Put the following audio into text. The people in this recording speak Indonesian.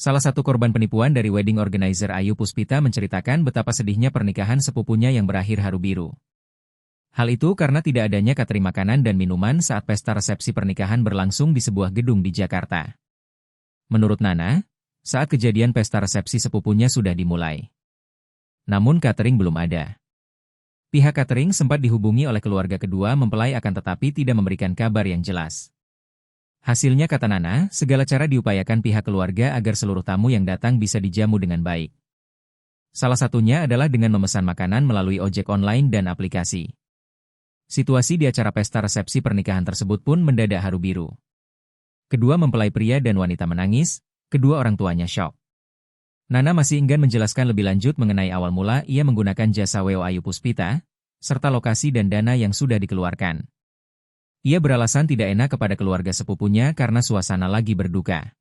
Salah satu korban penipuan dari wedding organizer Ayu Puspita menceritakan betapa sedihnya pernikahan sepupunya yang berakhir haru biru. Hal itu karena tidak adanya catering makanan dan minuman saat pesta resepsi pernikahan berlangsung di sebuah gedung di Jakarta. Menurut Nana, saat kejadian pesta resepsi sepupunya sudah dimulai. Namun catering belum ada. Pihak catering sempat dihubungi oleh keluarga kedua mempelai akan tetapi tidak memberikan kabar yang jelas. Hasilnya kata Nana, segala cara diupayakan pihak keluarga agar seluruh tamu yang datang bisa dijamu dengan baik. Salah satunya adalah dengan memesan makanan melalui ojek online dan aplikasi. Situasi di acara pesta resepsi pernikahan tersebut pun mendadak haru biru. Kedua mempelai pria dan wanita menangis, kedua orang tuanya syok. Nana masih enggan menjelaskan lebih lanjut mengenai awal mula ia menggunakan jasa WO Ayu Puspita, serta lokasi dan dana yang sudah dikeluarkan. Ia beralasan tidak enak kepada keluarga sepupunya karena suasana lagi berduka.